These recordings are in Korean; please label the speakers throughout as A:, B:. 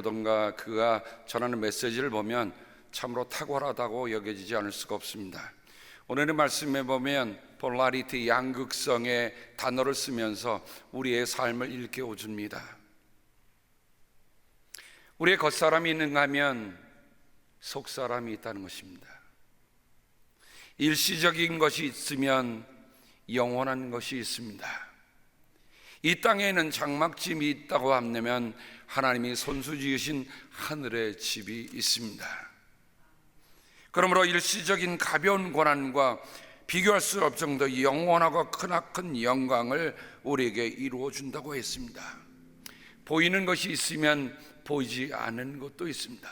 A: 설교라든가 그가 전하는 메시지를 보면 참으로 탁월하다고 여겨지지 않을 수가 없습니다. 오늘의 말씀에 보면 폴라리티, 양극성의 단어를 쓰면서 우리의 삶을 일깨워 줍니다. 우리의 겉사람이 있는가 하면 속사람이 있다는 것입니다. 일시적인 것이 있으면 영원한 것이 있습니다. 이 땅에는 장막집이 있다고 한다면 하나님이 손수 지으신 하늘의 집이 있습니다. 그러므로 일시적인 가벼운 고난과 비교할 수 없을 정도 영원하고 크나큰 영광을 우리에게 이루어 준다고 했습니다. 보이는 것이 있으면 보이지 않는 것도 있습니다.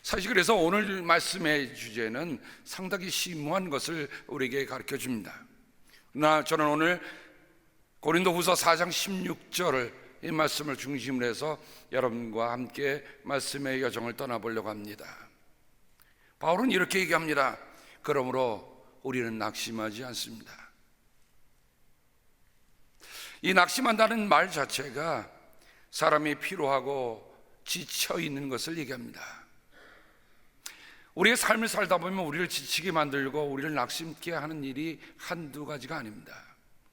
A: 사실 그래서 오늘 말씀의 주제는 상당히 심오한 것을 우리에게 가르쳐 줍니다. 그러나 저는 오늘 고린도후서 4장 16절을 이 말씀을 중심으로 해서 여러분과 함께 말씀의 여정을 떠나보려고 합니다. 바울은 이렇게 얘기합니다. 그러므로 우리는 낙심하지 않습니다. 이 낙심한다는 말 자체가 사람이 피로하고 지쳐 있는 것을 얘기합니다. 우리의 삶을 살다 보면 우리를 지치게 만들고 우리를 낙심케 하는 일이 한두 가지가 아닙니다.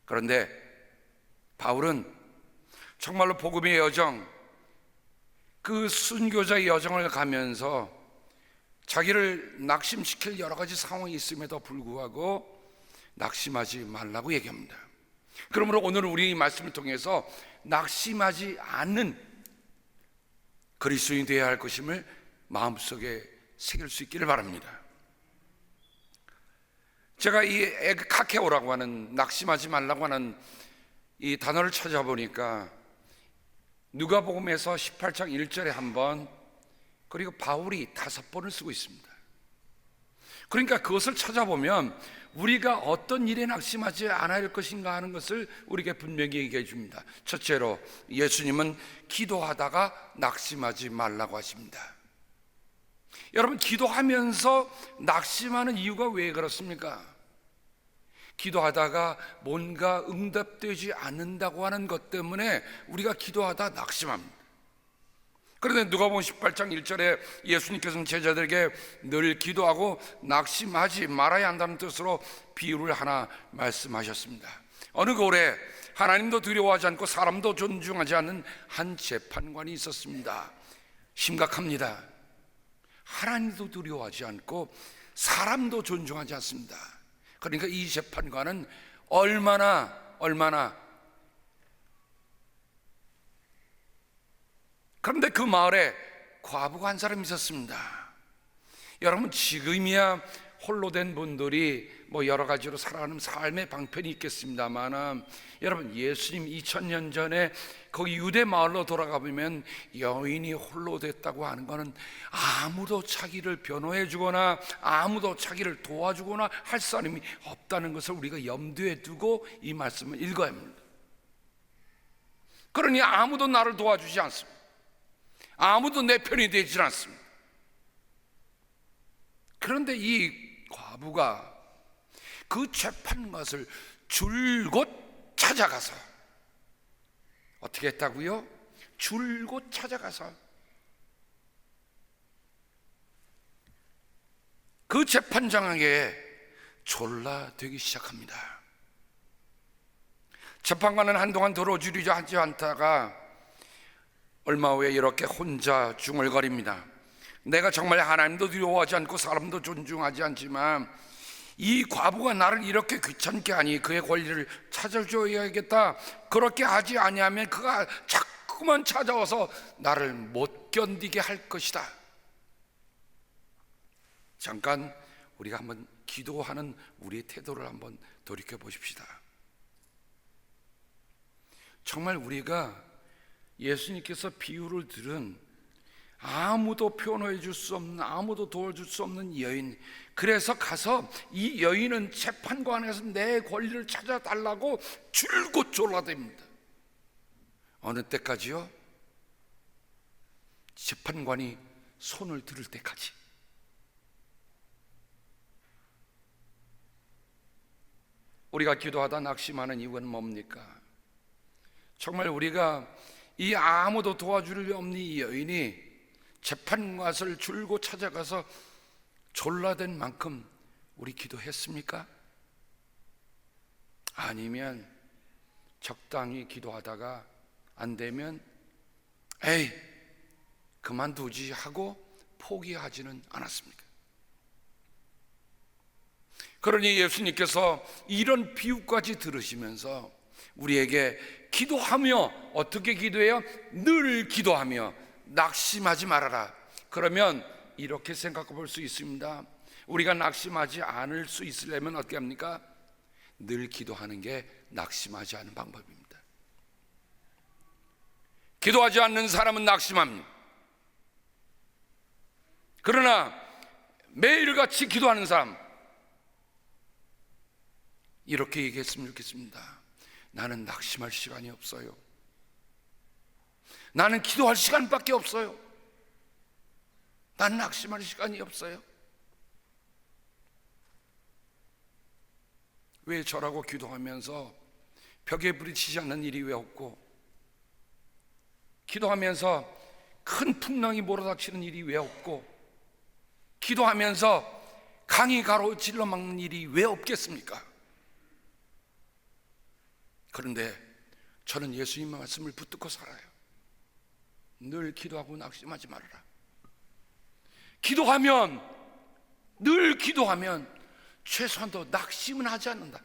A: 그런데 바울은 정말로 복음의 여정, 그 순교자의 여정을 가면서 자기를 낙심시킬 여러 가지 상황이 있음에도 불구하고 낙심하지 말라고 얘기합니다. 그러므로 오늘 우리 이 말씀을 통해서 낙심하지 않는 그리스도인이 되어야 할 것임을 마음속에 새길 수 있기를 바랍니다. 제가 이 에그카케오라고 하는, 낙심하지 말라고 하는 이 단어를 찾아보니까 누가복음에서 18장 1절에 한 번, 그리고 바울이 5번을 쓰고 있습니다. 그러니까 그것을 찾아보면 우리가 어떤 일에 낙심하지 않아야 할 것인가 하는 것을 우리에게 분명히 얘기해 줍니다. 첫째로 예수님은 기도하다가 낙심하지 말라고 하십니다. 여러분, 기도하면서 낙심하는 이유가 왜 그렇습니까? 기도하다가 뭔가 응답되지 않는다고 하는 것 때문에 우리가 기도하다 낙심합니다. 그런데 누가복음 18장 1절에 예수님께서는 제자들에게 늘 기도하고 낙심하지 말아야 한다는 뜻으로 비유를 하나 말씀하셨습니다. 어느 고을에 하나님도 두려워하지 않고 사람도 존중하지 않는 한 재판관이 있었습니다. 심각합니다. 하나님도 두려워하지 않고 사람도 존중하지 않습니다. 그러니까 이 재판관은 얼마나 그런데 그 마을에 과부가 한 사람이 있었습니다. 여러분, 지금이야 홀로 된 분들이 여러 가지로 살아가는 삶의 방편이 있겠습니다만, 여러분, 예수님 2000년 전에 거기 유대 마을로 돌아가 보면 여인이 홀로 됐다고 하는 것은 아무도 자기를 변호해 주거나 아무도 자기를 도와주거나 할 사람이 없다는 것을 우리가 염두에 두고 이 말씀을 읽어야 합니다. 그러니 아무도 나를 도와주지 않습니다. 아무도 내 편이 되질 않습니다. 그런데 이 과부가 그 재판관을 줄곧 찾아가서 어떻게 했다고요? 줄곧 찾아가서 그 재판장에게 졸라대기 시작합니다. 재판관은 한동안 들어주리자 하지 않다가 얼마 후에 이렇게 혼자 중얼거립니다. 내가 정말 하나님도 두려워하지 않고 사람도 존중하지 않지만 이 과부가 나를 이렇게 귀찮게 하니 그의 권리를 찾아줘야겠다. 그렇게 하지 아니하면 그가 자꾸만 찾아와서 나를 못 견디게 할 것이다. 잠깐 우리가 한번 기도하는 우리의 태도를 한번 돌이켜 보십시다. 정말 우리가 예수님께서 비유를 들은 아무도 표현해 줄 수 없는, 아무도 도와줄 수 없는 여인, 그래서 가서 이 여인은 재판관에서 내 권리를 찾아달라고 줄곧 졸라댑니다. 어느 때까지요? 재판관이 손을 들을 때까지. 우리가 기도하다 낙심하는 이유는 뭡니까? 정말 우리가 이 아무도 도와줄 리 없는 이 여인이 재판관을 줄고 찾아가서 졸라된 만큼 우리 기도했습니까? 아니면 적당히 기도하다가 안 되면 에이 그만두지 하고 포기하지는 않았습니까? 그러니 예수님께서 이런 비유까지 들으시면서 우리에게 기도하며, 어떻게 기도해요? 늘 기도하며 낙심하지 말아라. 그러면 이렇게 생각해 볼 수 있습니다. 우리가 낙심하지 않을 수 있으려면 어떻게 합니까? 늘 기도하는 게 낙심하지 않은 방법입니다. 기도하지 않는 사람은 낙심합니다. 그러나 매일같이 기도하는 사람, 이렇게 얘기했으면 좋겠습니다. 나는 낙심할 시간이 없어요. 나는 기도할 시간밖에 없어요. 나는 낙심할 시간이 없어요. 왜 저라고 기도하면서 벽에 부딪히지 않는 일이 왜 없고, 기도하면서 큰 풍랑이 몰아닥치는 일이 왜 없고, 기도하면서 강이 가로질러 막는 일이 왜 없겠습니까? 그런데 저는 예수님의 말씀을 붙들고 살아요. 늘 기도하고 낙심하지 말아라. 기도하면, 늘 기도하면 최소한도 낙심은 하지 않는다.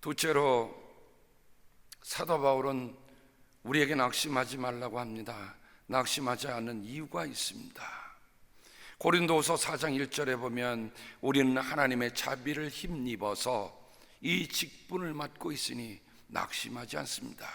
A: 둘째로 사도 바울은 우리에게 낙심하지 말라고 합니다. 낙심하지 않는 이유가 있습니다. 고린도후서 4장 1절에 보면 우리는 하나님의 자비를 힘입어서 이 직분을 맡고 있으니 낙심하지 않습니다.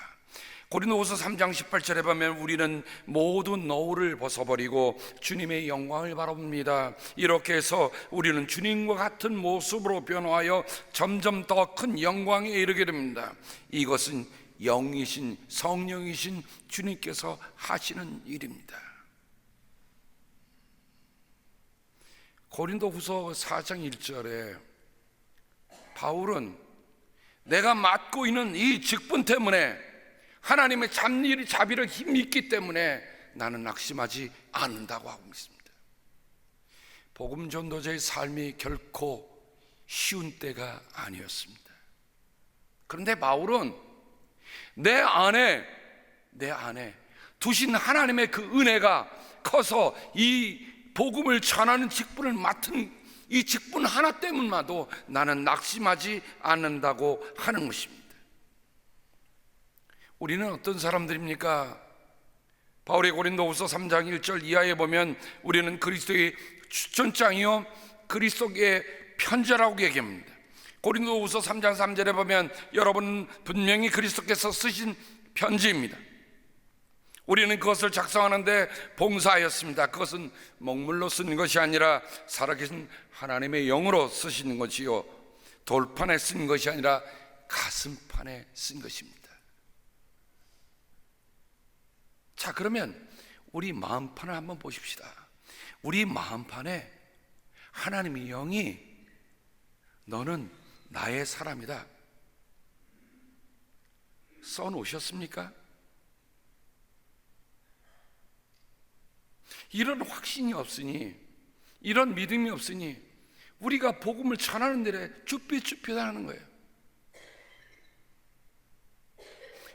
A: 고린도후서 3장 18절에 보면 우리는 모든 노를 벗어버리고 주님의 영광을 바라봅니다. 이렇게 해서 우리는 주님과 같은 모습으로 변화하여 점점 더 큰 영광에 이르게 됩니다. 이것은 영이신, 성령이신 주님께서 하시는 일입니다. 고린도후서 4장 1절에 바울은 내가 맡고 있는 이 직분 때문에, 하나님의 자비를 힘입기 때문에 나는 낙심하지 않는다고 하고 있습니다. 복음 전도자의 삶이 결코 쉬운 때가 아니었습니다. 그런데 바울은 내 안에 두신 하나님의 그 은혜가 커서 이 복음을 전하는 직분을 맡은 이 직분 하나 때문만도 나는 낙심하지 않는다고 하는 것입니다. 우리는 어떤 사람들입니까? 바울의 고린도후서 3장 1절 이하에 보면 우리는 그리스도의 추천장이요 그리스도의 편지라고 얘기합니다. 고린도후서 3장 3절에 보면 여러분은 분명히 그리스도께서 쓰신 편지입니다. 우리는 그것을 작성하는데 봉사하였습니다. 그것은 먹물로 쓰는 것이 아니라 살아계신 하나님의 영으로 쓰시는 것이요 돌판에 쓴 것이 아니라 가슴판에 쓴 것입니다. 자, 그러면 우리 마음판을 한번 보십시다. 우리 마음판에 하나님의 영이 너는 나의 사람이다 써놓으셨습니까? 이런 확신이 없으니, 이런 믿음이 없으니 우리가 복음을 전하는 데에 쭈삣쭈삣하는 거예요.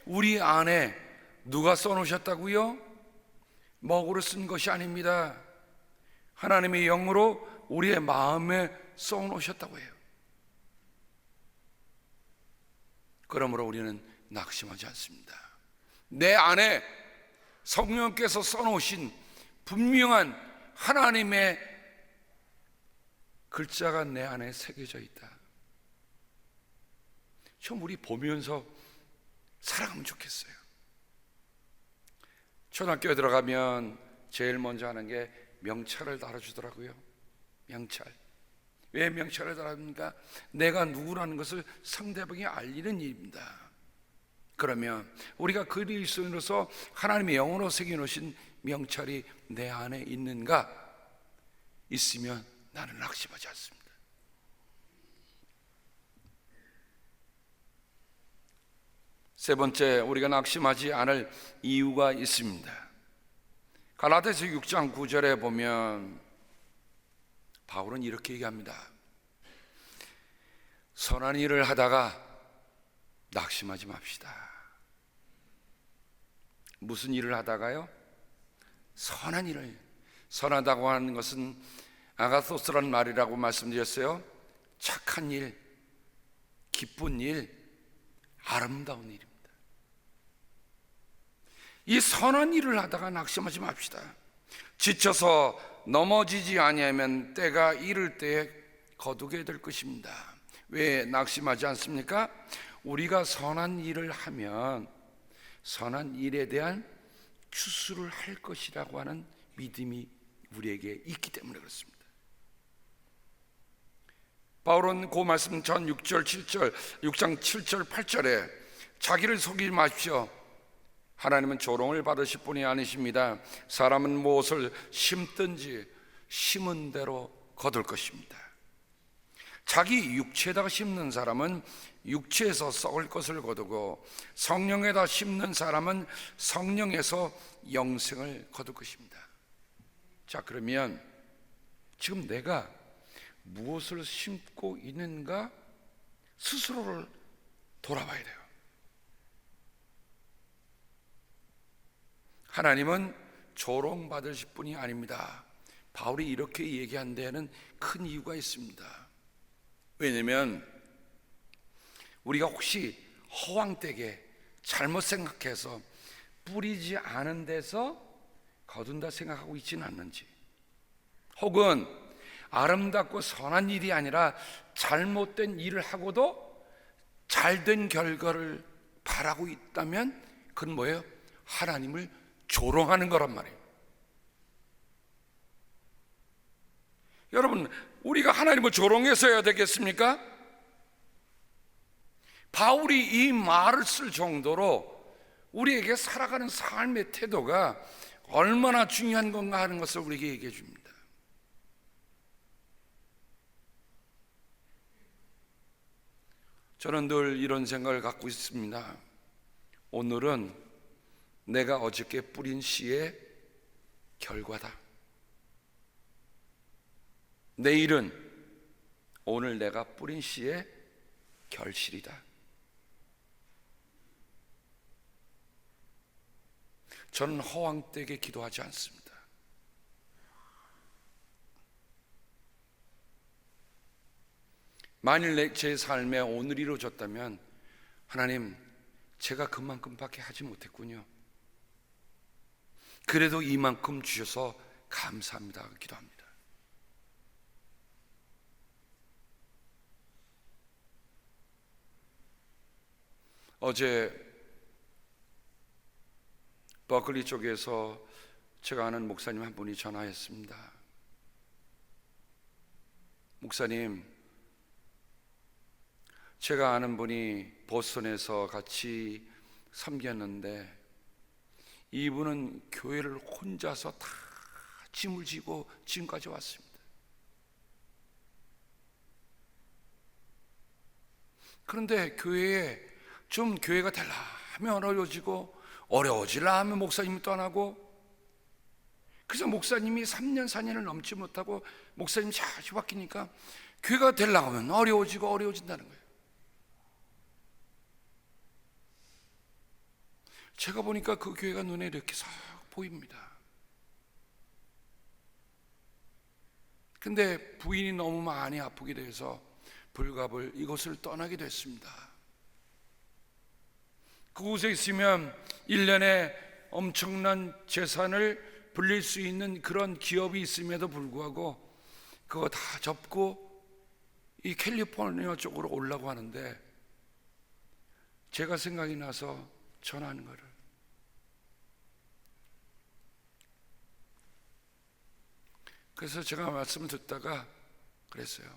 A: 우리 안에 누가 써놓으셨다고요? 먹으로 쓴 것이 아닙니다. 하나님의 영으로 우리의 마음에 써놓으셨다고 해요. 그러므로 우리는 낙심하지 않습니다. 내 안에 성령께서 써놓으신 분명한 하나님의 글자가 내 안에 새겨져 있다. 좀 우리 보면서 살아가면 좋겠어요. 초등학교에 들어가면 제일 먼저 하는 게 명찰을 달아주더라고요. 명찰. 왜 명찰을 달아줍니까? 내가 누구라는 것을 상대방에 알리는 일입니다. 그러면 우리가 그리스도인으로서 하나님의 영으로 새겨놓으신 명찰이 내 안에 있는가? 있으면 나는 낙심하지 않습니다. 세 번째, 우리가 낙심하지 않을 이유가 있습니다. 갈라디아서 6장 9절에 보면 바울은 이렇게 얘기합니다. 선한 일을 하다가 낙심하지 맙시다. 무슨 일을 하다가요? 선한 일을. 선하다고 하는 것은 아가토스라는 말이라고 말씀드렸어요. 착한 일, 기쁜 일, 아름다운 일입니다. 이 선한 일을 하다가 낙심하지 맙시다. 지쳐서 넘어지지 아니하면 때가 이를 때에 거두게 될 것입니다. 왜 낙심하지 않습니까? 우리가 선한 일을 하면 선한 일에 대한 추수를 할 것이라고 하는 믿음이 우리에게 있기 때문에 그렇습니다. 바울은 그 말씀 전 6장 7절 8절에 자기를 속이지 마십시오. 하나님은 조롱을 받으실 분이 아니십니다. 사람은 무엇을 심든지 심은 대로 거둘 것입니다. 자기 육체에다가 심는 사람은 육체에서 썩을 것을 거두고 성령에다 심는 사람은 성령에서 영생을 거둘 것입니다. 자, 그러면 지금 내가 무엇을 심고 있는가 스스로를 돌아봐야 돼요. 하나님은 조롱받으실 분이 아닙니다. 바울이 이렇게 얘기한 데에는 큰 이유가 있습니다. 왜냐하면 우리가 혹시 허황되게 잘못 생각해서 뿌리지 않은 데서 거둔다 생각하고 있지는 않는지, 혹은 아름답고 선한 일이 아니라 잘못된 일을 하고도 잘된 결과를 바라고 있다면 그건 뭐예요? 하나님을 조롱하는 거란 말이에요. 여러분, 우리가 하나님을 조롱해서 해야 되겠습니까? 바울이 이 말을 쓸 정도로 우리에게 살아가는 삶의 태도가 얼마나 중요한 건가 하는 것을 우리에게 얘기해 줍니다. 저는 늘 이런 생각을 갖고 있습니다. 오늘은 내가 어저께 뿌린 씨의 결과다. 내일은 오늘 내가 뿌린 씨의 결실이다. 저는 허황되게 기도하지 않습니다. 만일 제 삶에 오늘이 이루어졌다면 하나님, 제가 그만큼밖에 하지 못했군요. 그래도 이만큼 주셔서 감사합니다 기도합니다. 어제 버클리 쪽에서 제가 아는 목사님 한 분이 전화했습니다. 목사님, 제가 아는 분이 보스턴에서 같이 섬겼는데 이분은 교회를 혼자서 다 짐을 지고 지금까지 왔습니다. 그런데 교회에 좀 교회가 되려 하면 어려워지고 어려워지려 하면 목사님이 떠나고, 그래서 목사님이 3년 4년을 넘지 못하고 목사님이 자주 바뀌니까 교회가 되려고 하면 어려워지고 어려워진다는 거예요. 제가 보니까 그 교회가 눈에 이렇게 싹 보입니다. 근데 부인이 너무 많이 아프게 돼서 불갑을 이곳을 떠나게 됐습니다. 그곳에 있으면 1년에 엄청난 재산을 불릴 수 있는 그런 기업이 있음에도 불구하고 그거 다 접고 이 캘리포니아 쪽으로 오려고 하는데 제가 생각이 나서 전화하는 거를, 그래서 제가 말씀을 듣다가 그랬어요.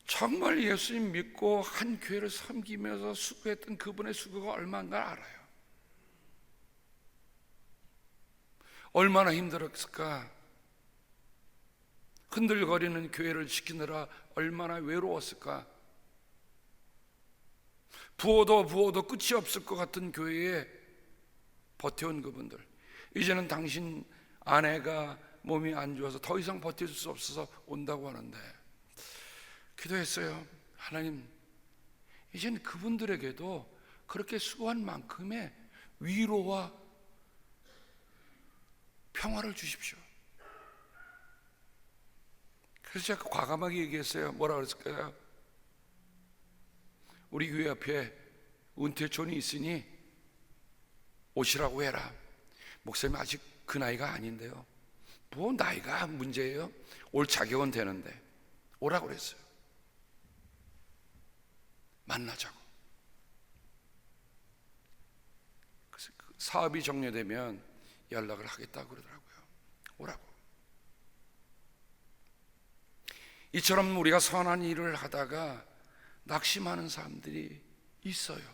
A: 정말 예수님 믿고 한 교회를 섬기면서 수고했던 그분의 수고가 얼마인가 알아요. 얼마나 힘들었을까. 흔들거리는 교회를 지키느라 얼마나 외로웠을까. 부어도 끝이 없을 것 같은 교회에 버텨온 그분들, 이제는 당신 아내가 몸이 안 좋아서 더 이상 버텨줄 수 없어서 온다고 하는데, 기도했어요. 하나님, 이제는 그분들에게도 그렇게 수고한 만큼의 위로와 평화를 주십시오. 그래서 제가 과감하게 얘기했어요. 뭐라 그랬을까요? 우리 교회 앞에 은퇴촌이 있으니 오시라고 해라. 목사님 아직 그 나이가 아닌데요. 뭐 나이가 문제예요? 올 자격은 되는데 오라고 그랬어요. 만나자고. 그래서 그 사업이 종료되면 연락을 하겠다고 그러더라고요. 오라고. 이처럼 우리가 선한 일을 하다가 낙심하는 사람들이 있어요.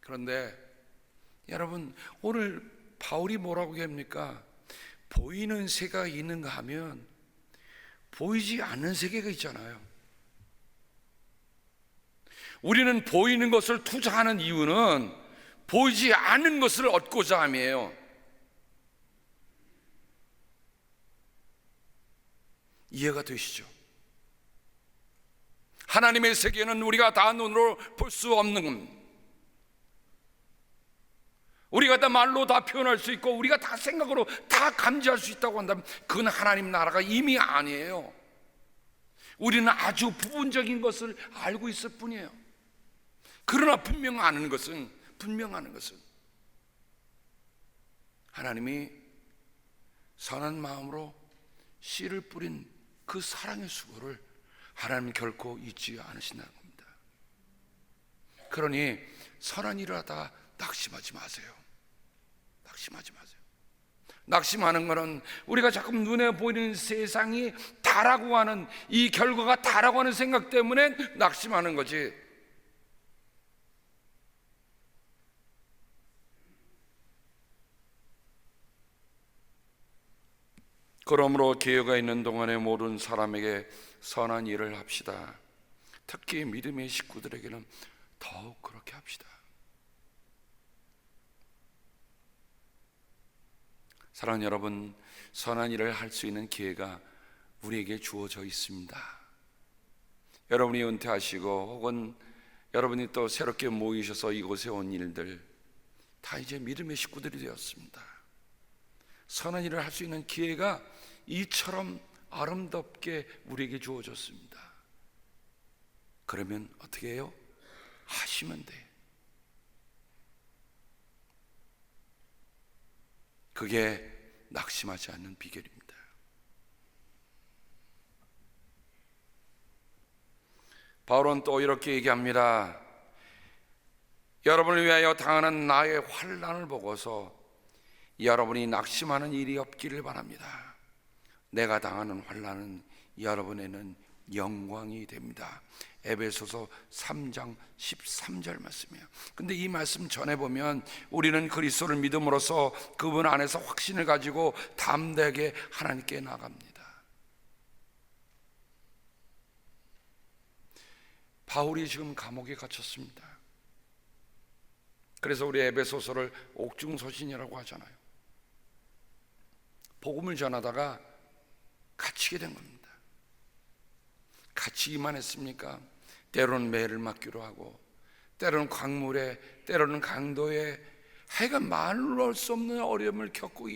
A: 그런데 여러분, 오늘 바울이 뭐라고 합니까? 보이는 세계가 있는가 하면 보이지 않는 세계가 있잖아요. 우리는 보이는 것을 투자하는 이유는 보이지 않는 것을 얻고자 함이에요. 이해가 되시죠? 하나님의 세계는 우리가 다 눈으로 볼 수 없는 겁니다. 우리가 다 말로 다 표현할 수 있고 우리가 다 생각으로 다 감지할 수 있다고 한다면 그건 하나님 나라가 이미 아니에요. 우리는 아주 부분적인 것을 알고 있을 뿐이에요. 그러나 분명한 것은 하나님이 선한 마음으로 씨를 뿌린 그 사랑의 수고를 하나님 결코 잊지 않으신다는 겁니다. 그러니 선한 일을 하다가 낙심하지 마세요. 낙심하는 것은 우리가 자꾸 눈에 보이는 세상이 다라고 하는, 이 결과가 다라고 하는 생각 때문에 낙심하는 거지. 그러므로 기회가 있는 동안에 모든 사람에게 선한 일을 합시다. 특히 믿음의 식구들에게는 더욱 그렇게 합시다. 사랑하는 여러분, 선한 일을 할 수 있는 기회가 우리에게 주어져 있습니다. 여러분이 은퇴하시고 혹은 여러분이 또 새롭게 모이셔서 이곳에 온 일들 다 이제 믿음의 식구들이 되었습니다. 선한 일을 할 수 있는 기회가 이처럼 아름답게 우리에게 주어졌습니다. 그러면 어떻게 해요? 하시면 돼. 그게 낙심하지 않는 비결입니다. 바울은 또 이렇게 얘기합니다. 여러분을 위하여 당하는 나의 환난을 보고서 여러분이 낙심하는 일이 없기를 바랍니다. 내가 당하는 환난은 여러분에는 영광이 됩니다. 에베소서 3장 13절 말씀이에요. 근데 이 말씀 전에 보면 우리는 그리스도를 믿음으로써 그분 안에서 확신을 가지고 담대하게 하나님께 나갑니다. 바울이 지금 감옥에 갇혔습니다. 그래서 우리 에베소서를 옥중서신이라고 하잖아요. 복음을 전하다가 갇히게 된 겁니다. 갇히기만 했습니까? 때로는 매를 맞기로 하고, 때로는 광물에, 때로는 강도에, 하여간 말로 할 수 없는 어려움을 겪고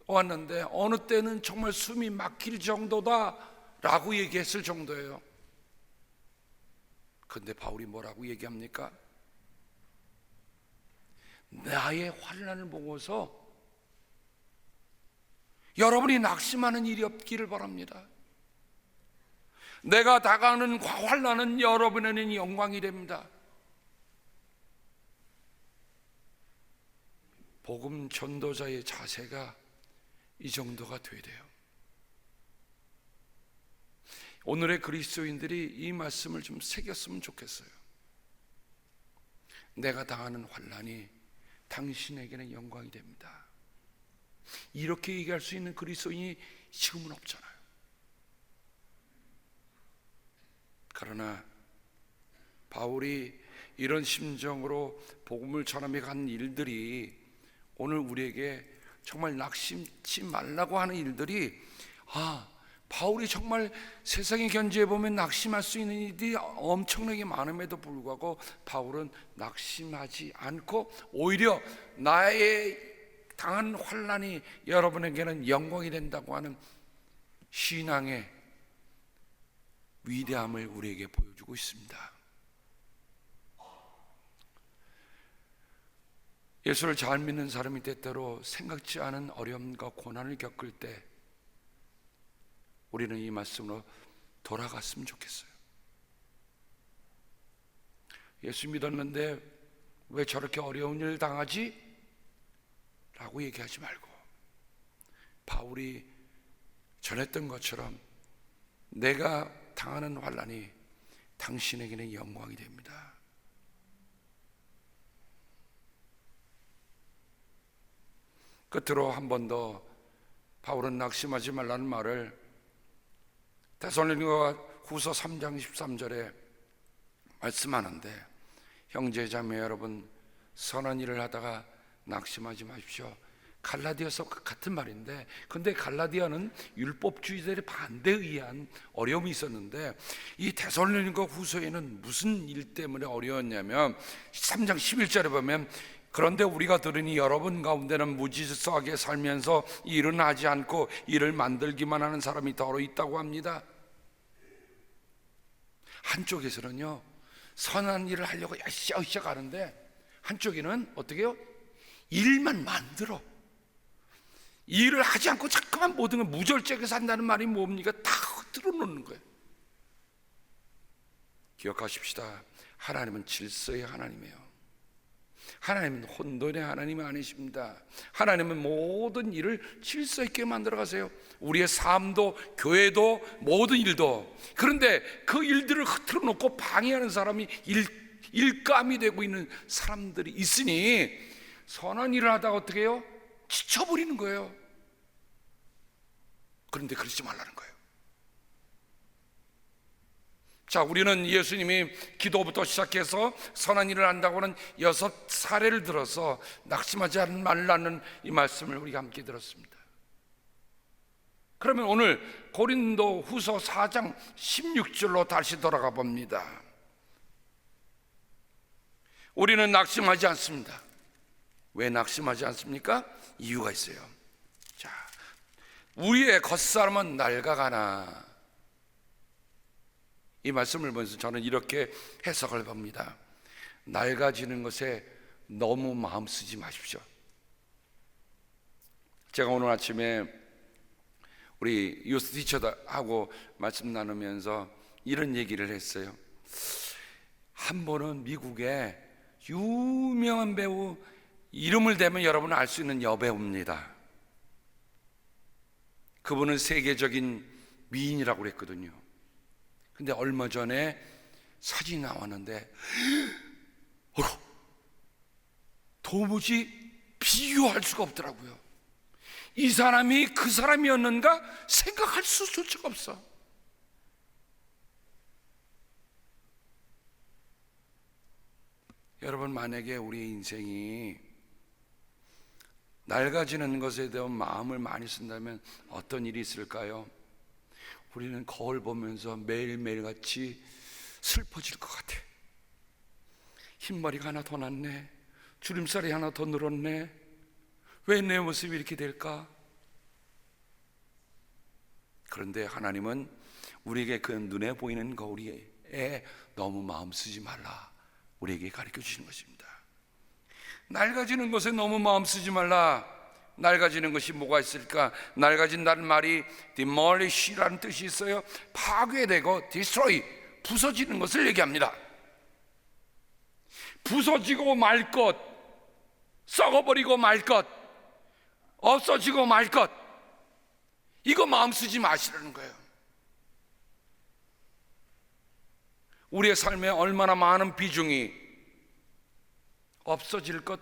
A: 왔는데 어느 때는 정말 숨이 막힐 정도다 라고 얘기했을 정도예요. 그런데 바울이 뭐라고 얘기합니까? 나의 환난을 보고서 여러분이 낙심하는 일이 없기를 바랍니다. 내가 다가오는 환난은 여러분에는 영광이 됩니다. 복음 전도자의 자세가 이 정도가 돼야 돼요. 오늘의 그리스도인들이 이 말씀을 좀 새겼으면 좋겠어요. 내가 당하는 환난이 당신에게는 영광이 됩니다. 이렇게 얘기할 수 있는 그리스도인이 지금은 없잖아요. 그러나 바울이 이런 심정으로 복음을 전하며 간 일들이 오늘 우리에게 정말 낙심치 말라고 하는 일들이, 바울이 정말 세상의 견지에 보면 낙심할 수 있는 일이 엄청나게 많음에도 불구하고 바울은 낙심하지 않고 오히려 나의 당한 환난이 여러분에게는 영광이 된다고 하는 신앙의 위대함을 우리에게 보여주고 있습니다. 예수를 잘 믿는 사람이 때때로 생각지 않은 어려움과 고난을 겪을 때 우리는 이 말씀으로 돌아갔으면 좋겠어요. 예수 믿었는데 왜 저렇게 어려운 일을 당하지? 라고 얘기하지 말고 바울이 전했던 것처럼 내가 당하는 환난이 당신에게는 영광이 됩니다. 끝으로 한 번 더 바울은 낙심하지 말라는 말을 데살로니가 후서 3장 13절에 말씀하는데, 형제 자매 여러분, 선한 일을 하다가 낙심하지 마십시오. 갈라디아서 같은 말인데, 근데 갈라디아는 율법주의자들의 반대에 의한 어려움이 있었는데 이 데살로니가 후서에는 무슨 일 때문에 어려웠냐면 3장 11절에 보면, 그런데 우리가 들으니 여러분 가운데는 무질서하게 살면서 일은 하지 않고 일을 만들기만 하는 사람이 더러 있다고 합니다. 한쪽에서는요 선한 일을 하려고 야시아시아 가는데, 한쪽에는 어떻게 해요? 일만 만들어. 일을 하지 않고 자꾸만 모든 걸 무절제하게 산다는 말이 뭡니까? 다 틀어놓는 거예요. 기억하십시다. 하나님은 질서의 하나님이에요. 하나님은 혼돈의 하나님이 아니십니다. 하나님은 모든 일을 질서 있게 만들어 가세요. 우리의 삶도 교회도 모든 일도. 그런데 그 일들을 흐트러 놓고 방해하는 사람이 일감이 되고 있는 사람들이 있으니 선한 일을 하다가 어떻게 해요? 지쳐버리는 거예요. 그런데 그러지 말라는 거예요. 자, 우리는 예수님이 기도부터 시작해서 선한 일을 한다고 하는 6사례를 들어서 낙심하지 말라는 이 말씀을 우리가 함께 들었습니다. 그러면 오늘 고린도 후서 4장 16절로 다시 돌아가 봅니다. 우리는 낙심하지 않습니다. 왜 낙심하지 않습니까? 이유가 있어요. 자, 우리의 겉사람은 낡아가나. 이 말씀을 보면서 저는 이렇게 해석을 봅니다. 낡아지는 것에 너무 마음 쓰지 마십시오. 제가 오늘 아침에 우리 유스 티처하고 말씀 나누면서 이런 얘기를 했어요. 한 번은 미국의 유명한 배우, 이름을 대면 여러분은 알 수 있는 여배우입니다. 그분은 세계적인 미인이라고 그랬거든요. 근데 얼마 전에 사진이 나왔는데 도무지 비교할 수가 없더라고요. 이 사람이 그 사람이었는가 생각할 수조차 없어. 여러분, 만약에 우리의 인생이 낡아지는 것에 대한 마음을 많이 쓴다면 어떤 일이 있을까요? 우리는 거울 보면서 매일매일 같이 슬퍼질 것 같아. 흰머리가 하나 더 났네. 주름살이 하나 더 늘었네. 왜 내 모습이 이렇게 될까? 그런데 하나님은 우리에게 그 눈에 보이는 거울에 너무 마음 쓰지 말라, 우리에게 가르쳐 주시는 것입니다. 낡아지는 것에 너무 마음 쓰지 말라. 낡아지는 것이 뭐가 있을까? 낡아진다는 말이 demolish라는 뜻이 있어요. 파괴되고 destroy, 부서지는 것을 얘기합니다. 부서지고 말 것, 썩어버리고 말 것, 없어지고 말 것, 이거 마음 쓰지 마시라는 거예요. 우리의 삶에 얼마나 많은 비중이 없어질 것,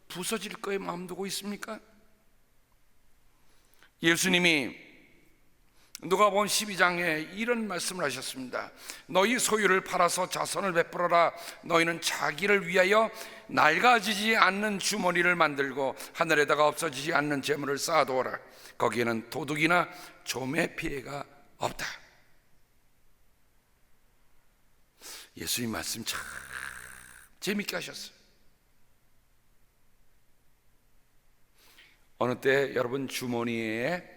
A: 부서질 거에 마음 두고 있습니까? 예수님이 누가복음 12장에 이런 말씀을 하셨습니다. 너희 소유를 팔아서 자선을 베풀어라. 너희는 자기를 위하여 낡아지지 않는 주머니를 만들고 하늘에다가 없어지지 않는 재물을 쌓아두어라. 거기에는 도둑이나 좀의 피해가 없다. 예수님 말씀 참 재밌게 하셨어요. 어느 때 여러분 주머니에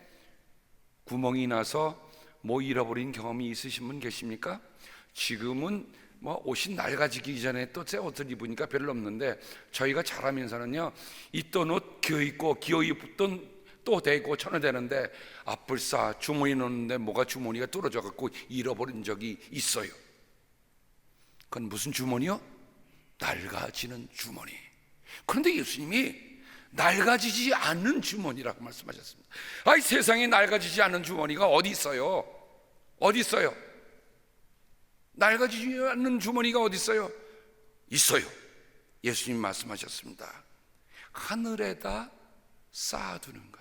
A: 구멍이 나서 뭐 잃어버린 경험이 있으신 분 계십니까? 지금은 뭐 옷이 낡아지기 전에 또 새 옷을 입으니까 별로 없는데, 저희가 자라면서는요, 있던 옷 기어입고 기어입던 또 대고 쳐내되는데 앞불싸 주머니 넣는데 뭐가 주머니가 뚫어져 갖고 잃어버린 적이 있어요. 그건 무슨 주머니요? 낡아지는 주머니. 그런데 예수님이 낡아지지 않는 주머니라고 말씀하셨습니다. 아이, 세상에 낡아지지 않는 주머니가 어디 있어요? 어디 있어요? 낡아지지 않는 주머니가 어디 있어요? 있어요. 예수님 말씀하셨습니다. 하늘에다 쌓아두는 것,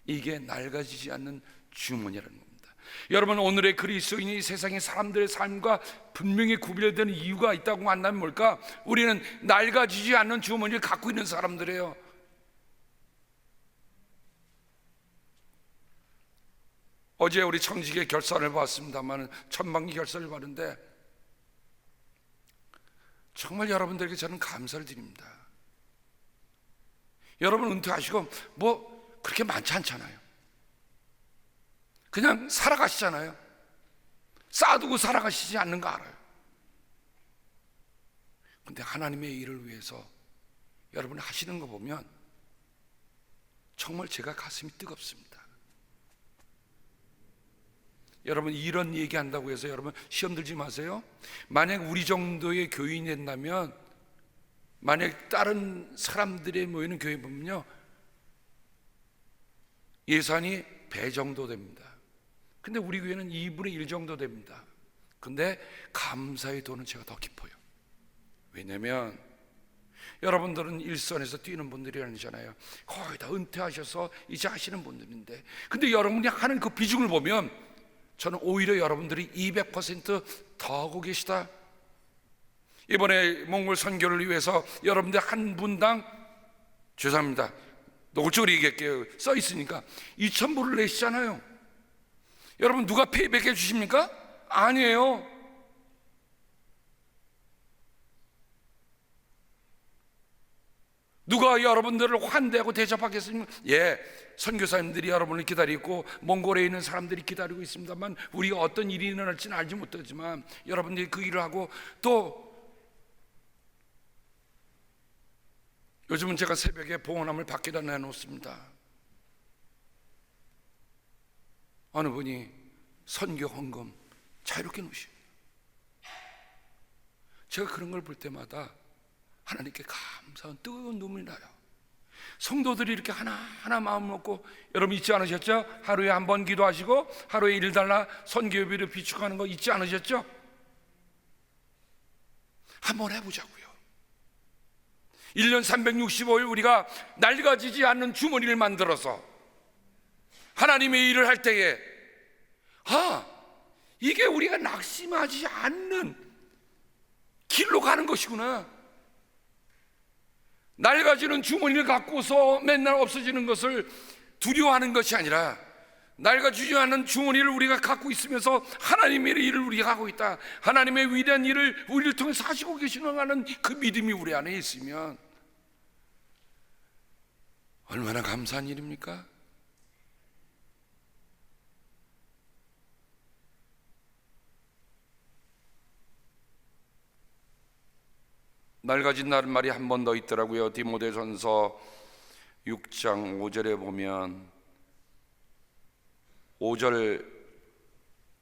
A: 이게 낡아지지 않는 주머니라는 겁니다. 여러분, 오늘의 그리스도인이 세상의 사람들의 삶과 분명히 구별되는 이유가 있다고 한다면 뭘까? 우리는 낡아지지 않는 주머니를 갖고 있는 사람들이에요. 어제 우리 청직의 결산을 봤습니다만, 천방기 결산을 봤는데 정말 여러분들에게 저는 감사를 드립니다. 여러분 은퇴하시고 뭐 그렇게 많지 않잖아요. 그냥 살아가시잖아요. 쌓아두고 살아가시지 않는 거 알아요. 근데 하나님의 일을 위해서 여러분이 하시는 거 보면 정말 제가 가슴이 뜨겁습니다. 여러분, 이런 얘기 한다고 해서 여러분 시험 들지 마세요. 만약 우리 정도의 교인이 된다면, 만약 다른 사람들이 모이는 교회 보면요, 예산이 배 정도 됩니다. 근데 우리 교회는 2분의 1 정도 됩니다. 근데 감사의 도는 제가 더 깊어요. 왜냐면 여러분들은 일선에서 뛰는 분들이 아니잖아요. 거의 다 은퇴하셔서 이제 하시는 분들인데, 근데 여러분이 하는 그 비중을 보면 저는 오히려 여러분들이 200% 더 하고 계시다. 이번에 몽골 선교를 위해서 여러분들 한 분당, 죄송합니다, 노골적으로 얘기할게요, 써 있으니까 2,000불을 내시잖아요. 여러분, 누가 페이백 해 주십니까? 아니에요. 누가 여러분들을 환대하고 대접하겠습니까? 예, 선교사님들이 여러분을 기다리고 몽골에 있는 사람들이 기다리고 있습니다만, 우리가 어떤 일이 일어날지는 알지 못하지만 여러분들이 그 일을 하고, 또 요즘은 제가 새벽에 봉헌함을 밖에다 내놓습니다. 어느 분이 선교 헌금 자유롭게 놓으십니다. 제가 그런 걸 볼 때마다 하나님께 감사한 뜨거운 눈물이 나요. 성도들이 이렇게 하나하나 마음 먹고, 여러분 잊지 않으셨죠? 하루에 한 번 기도하시고 하루에 1달러 선교비를 비축하는 거 잊지 않으셨죠? 한번 해보자고요. 1년 365일 우리가 낡아지지 않는 주머니를 만들어서 하나님의 일을 할 때에, 이게 우리가 낙심하지 않는 길로 가는 것이구나. 낡아지는 주머니를 갖고서 맨날 없어지는 것을 두려워하는 것이 아니라, 낡아지지 않는 주머니를 우리가 갖고 있으면서 하나님의 일을 우리가 하고 있다, 하나님의 위대한 일을 우리를 통해서 하시고 계시는 그 믿음이 우리 안에 있으면 얼마나 감사한 일입니까? 낡아진 날 말이 한 번 더 있더라고요. 디모데전서 6장 5절에 보면 5절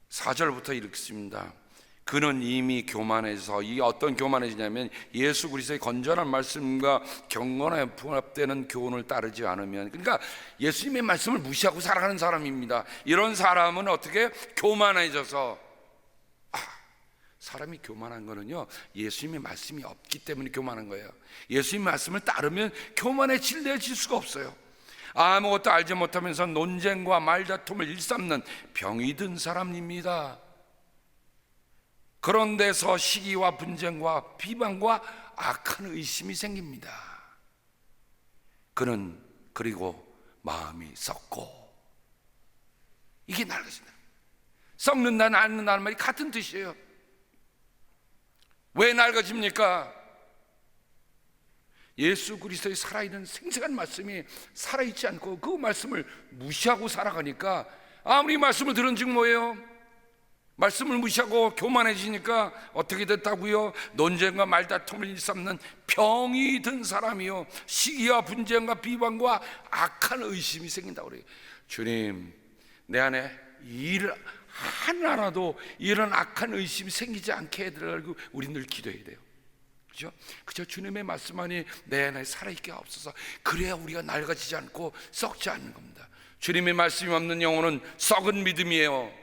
A: 4절부터 읽습니다. 그는 이미 교만해서, 이 어떤 교만해지냐면 예수 그리스도의 건전한 말씀과 경건하게 부합되는 교훈을 따르지 않으면, 그러니까 예수님의 말씀을 무시하고 살아가는 사람입니다. 이런 사람은 어떻게 교만해져서, 사람이 교만한 거는요, 예수님의 말씀이 없기 때문에 교만한 거예요. 예수님의 말씀을 따르면 교만해질 수가 없어요. 아무것도 알지 못하면서 논쟁과 말다툼을 일삼는 병이 든 사람입니다. 그런 데서 시기와 분쟁과 비방과 악한 의심이 생깁니다. 그는 그리고 마음이 썩고, 이게 낡아진다. 썩는다, 낡는다는 말이 같은 뜻이에요. 왜 낡아집니까? 예수 그리스도의 살아있는 생생한 말씀이 살아있지 않고 그 말씀을 무시하고 살아가니까, 아무리 말씀을 들은 즉 뭐예요? 말씀을 무시하고 교만해지니까 어떻게 됐다고요? 논쟁과 말다툼을 일삼는 병이 든 사람이요, 시기와 분쟁과 비방과 악한 의심이 생긴다고 그래요. 주님, 내 안에 일 하나라도 이런 악한 의심이 생기지 않게 해달라고 우리 늘 기도해야 돼요. 그죠? 그저 주님의 말씀만이 내 안에 살아있게 하옵소서. 그래야 우리가 낡아지지 않고 썩지 않는 겁니다. 주님의 말씀이 없는 영혼은 썩은 믿음이에요.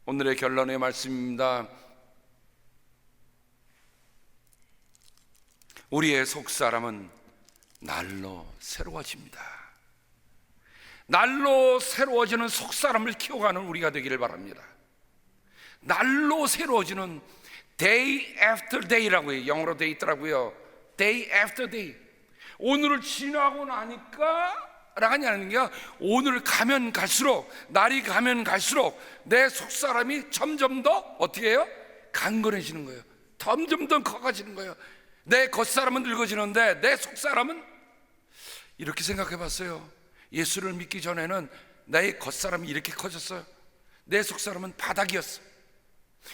A: 오늘의 결론의 말씀입니다. 우리의 속사람은 날로 새로워집니다. 날로 새로워지는 속사람을 키워가는 우리가 되기를 바랍니다. 날로 새로워지는 day after day라고 해요. 영어로 돼 있더라고요. day after day. 오늘을 지나고 나니까 라는 게 오늘 가면 갈수록, 날이 가면 갈수록 내 속사람이 점점 더 어떻게 해요? 강건해지는 거예요. 점점 더 커가지는 거예요. 내 겉사람은 늙어지는데 내 속사람은, 이렇게 생각해 봤어요. 예수를 믿기 전에는 나의 겉사람이 이렇게 커졌어요. 내 속사람은 바닥이었어.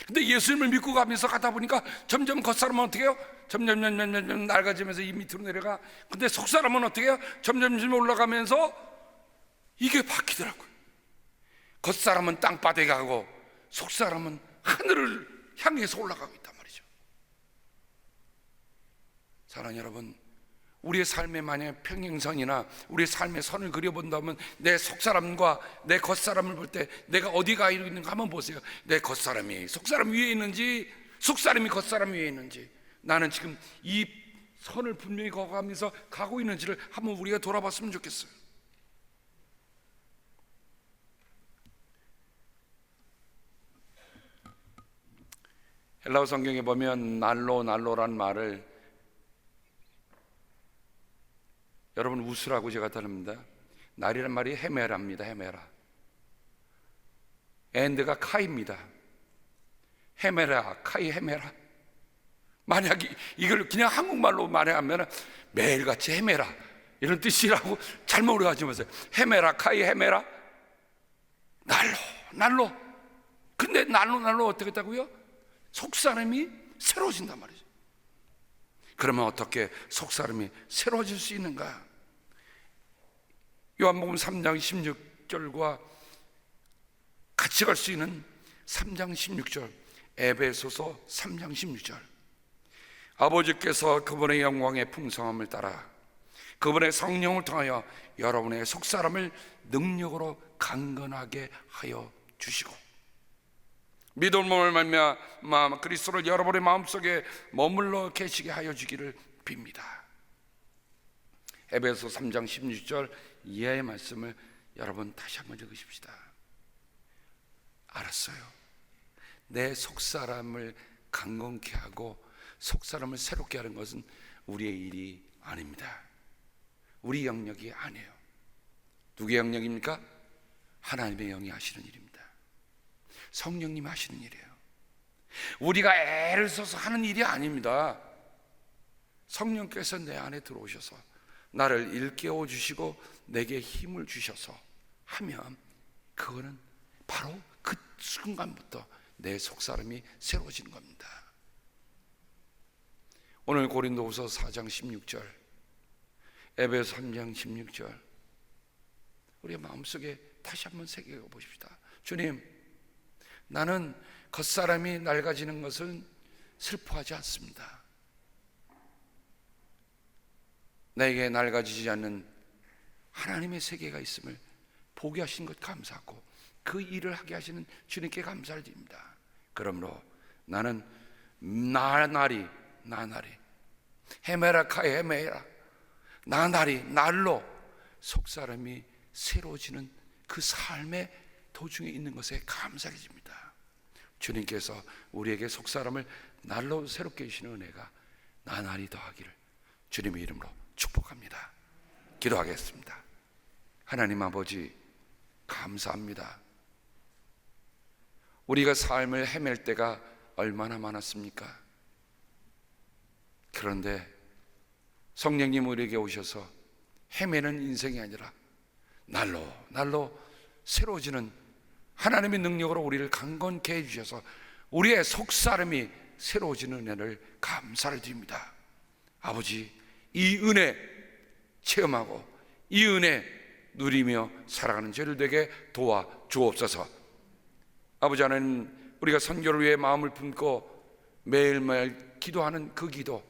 A: 근데 예수님을 믿고 가면서 가다 보니까 점점 겉사람은 어떻게 해요? 점점 낡아지면서 이 밑으로 내려가. 근데 속사람은 어떻게 해요? 점점 올라가면서 이게 바뀌더라고요. 겉사람은 땅바닥에 가고 속사람은 하늘을 향해서 올라가고 있단 말이죠. 사랑하는 여러분, 우리의 삶에 만약에 평행선이나 우리의 삶의 선을 그려본다면 내 속사람과 내 겉사람을 볼 때 내가 어디 가 있는가 한번 보세요. 내 겉사람이 속사람 위에 있는지, 속사람이 겉사람 위에 있는지, 나는 지금 이 선을 분명히 거가면서 가고 있는지를 한번 우리가 돌아봤으면 좋겠어요. 헬라어 성경에 보면 난로란 말을, 여러분 웃으라고 제가 다릅니다. 날이란 말이 헤메라입니다. 헤메라. 엔드가 카입니다. 헤메라, 카이, 헤메라. 만약 이걸 그냥 한국말로 말하면 매일같이 헤메라 이런 뜻이라고 잘못 오해하지 마세요. 헤메라, 카이, 헤메라. 날로. 근데 날로 어떻게 했다고요? 속사람이 새로워진단 말이죠. 그러면 어떻게 속사람이 새로워질 수 있는가? 요한복음 3장 16절과 같이 갈 수 있는 3장 16절, 에베소서 3장 16절. 아버지께서 그분의 영광의 풍성함을 따라 그분의 성령을 통하여 여러분의 속사람을 능력으로 강건하게 하여 주시고, 믿음을 말미암아 그리스도를 여러분의 마음속에 머물러 계시게 하여 주기를 빕니다. 에베소 3장 16절 이하의 말씀을 여러분 다시 한번 읽으십시다. 알았어요. 내 속사람을 강건케 하고 속사람을 새롭게 하는 것은 우리의 일이 아닙니다. 우리 영역이 아니에요. 누구의 영역입니까? 하나님의 영이 하시는 일입니다. 성령님이 하시는 일이에요. 우리가 애를 써서 하는 일이 아닙니다. 성령께서 내 안에 들어오셔서 나를 일깨워 주시고 내게 힘을 주셔서 하면, 그거는 바로 그 순간부터 내 속사람이 새로워지는 겁니다. 오늘 고린도후서 4장 16절, 에베소 3장 16절, 우리의 마음속에 다시 한번 새겨 보십시다. 주님, 나는 겉사람이 낡아지는 것은 슬퍼하지 않습니다. 나에게 낡아지지 않는 하나님의 세계가 있음을 보게 하신 것 감사하고 그 일을 하게 하시는 주님께 감사를 드립니다. 그러므로 나는 날이 나날이, 헤매라 카에 헤매라, 나날이 날로 속사람이 새로워지는 그 삶의 도중에 있는 것에 감사해집니다. 주님께서 우리에게 속사람을 날로 새롭게 해주시는 은혜가 나날이 더하기를 주님의 이름으로 축복합니다. 기도하겠습니다. 하나님 아버지, 감사합니다. 우리가 삶을 헤맬 때가 얼마나 많았습니까? 그런데 성령님 우리에게 오셔서 헤매는 인생이 아니라 날로 새로워지는 하나님의 능력으로 우리를 강건케 해주셔서 우리의 속사람이 새로워지는 은혜를 감사를 드립니다. 아버지, 이 은혜 체험하고 이 은혜 누리며 살아가는 저희들 되게 도와 주옵소서. 아버지, 하나님, 우리가 선교를 위해 마음을 품고 매일매일 기도하는 그 기도,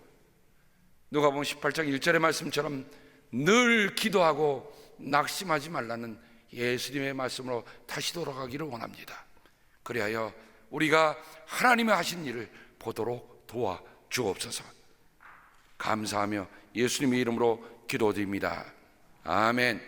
A: 누가복음 18장 1절의 말씀처럼 늘 기도하고 낙심하지 말라는 예수님의 말씀으로 다시 돌아가기를 원합니다. 그리하여 우리가 하나님의 하신 일을 보도록 도와 주옵소서. 감사하며 예수님의 이름으로 기도드립니다. 아멘.